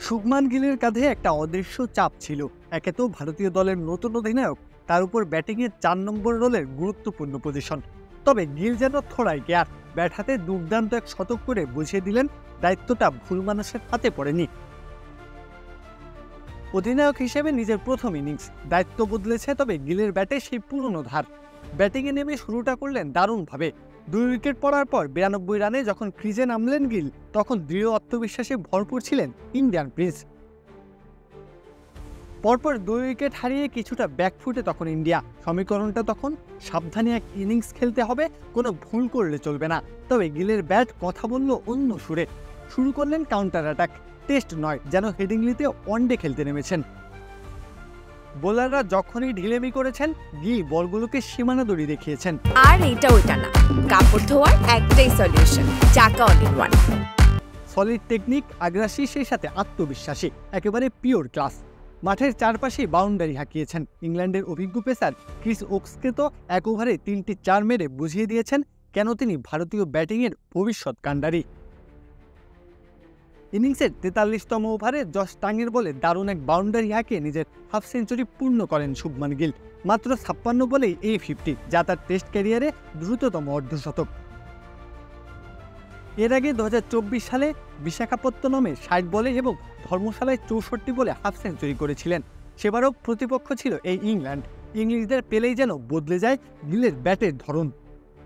শুভমান গিলের কাঁধে একটা অদৃশ্য চাপ ছিল। একে তো ভারতীয় দলের নতুন অধিনায়ক, তার উপর ব্যাটিংয়ের 4 নম্বর রোলের গুরুত্বপূর্ণ পজিশন। তবে গিল যেন থোড়াই কেয়ার, ব্যাট হাতে দুর্দান্ত এক শতক করে বুঝিয়ে দিলেন দায়িত্বটা ভুল মানুষের হাতে পড়েনি। অধিনায়ক হিসেবে নিজের প্রথম ইনিংস, দায়িত্ব বদলেছে, তবে গিলের ব্যাটে সেই পুরনো ধার। ব্যাটিংয়ে নেমে শুরুটা করলেন দারুণভাবে। 2 উইকেট পড়ার পর 92 রানে যখন ক্রিজে নামলেন গিল, তখন দৃঢ় আত্মবিশ্বাসে ভরপুর ছিলেন ইন্ডিয়ান প্রিন্স। পরপর 2 উইকেট হারিয়ে কিছুটা ব্যাকফুটে তখন ইন্ডিয়া। সমীকরণটা তখন সাবধানে এক ইনিংস খেলতে হবে, কোনো ভুল করলে চলবে না। তবে গিলের ব্যাট কথা বলল অন্য সুরে। শুরু করলেন কাউন্টার অ্যাটাক। টেস্ট নয়, যেন হেডিংলিতে ওয়ানডে খেলতে নেমেছেন। বোলাররা যখনই ঢিলেমি করেছেন, গিল বলগুলোকে সীমানা দড়ি দেখিয়েছেন। আর এটা ওইটা না, কাপড় ধোয়ার একটাই সলিউশন, চাকা all in one. Solid technique, আগ্রাসী, সেই সাথে আত্মবিশ্বাসী, একেবারে পিওর ক্লাস। মাঠের চারপাশে বাউন্ডারি হাঁকিয়েছেন। ইংল্যান্ডের অভিজ্ঞ পেসার ক্রিস ওকসকে তো 1 ওভারে 3টি 4 মেরে বুঝিয়ে দিয়েছেন কেন তিনি ভারতীয় ব্যাটিংয়ের ভবিষ্যৎ কাণ্ডারি। ইনিংসের 43তম ওভারে জশ টাংয়ের বলে দারুণ এক বাউন্ডারি হাঁকিয়ে নিজের হাফ সেঞ্চুরি পূর্ণ করেন শুভমান গিল। মাত্র 56 বলেই এই 50, যা তার টেস্ট ক্যারিয়ারে দ্রুততম অর্ধশতক। এর আগে 2024 সালে বিশাখাপত্তনমে 60 বলে এবং ধর্মশালায় 64 বলে হাফ সেঞ্চুরি করেছিলেন। সেবারও প্রতিপক্ষ ছিল এই ইংল্যান্ড। ইংলিশদের পেলেই যেন বদলে যায় গিলের ব্যাটের ধরন।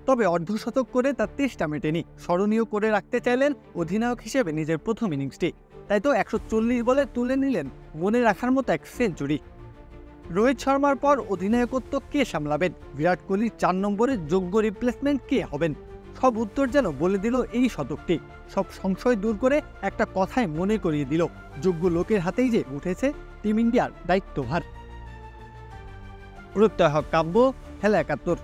তবে অর্ধশতক করে তার তেষ্টা মেটেনি। স্মরণীয় করে রাখতে চাইলেন অধিনায়ক হিসেবে নিজের প্রথম ইনিংসটি। তাই তো 140 বলে তুলে নিলেন মনে রাখার মতো এক সেঞ্চুরি। রোহিত শর্মার পর অধিনায়কত্ব কে সামলাবেন? বিরাট কোহলির 4 নম্বরের যোগ্য রিপ্লেসমেন্ট কে হবেন? সব উত্তর যেন বলে দিল এই শতকটি। সব সংশয় দূর করে একটা কথায় মনে করিয়ে দিল, যোগ্য লোকের হাতেই যে উঠেছে টিম ইন্ডিয়ার দায়িত্বভার। প্রত্যয় কাব্য, খেলা 71।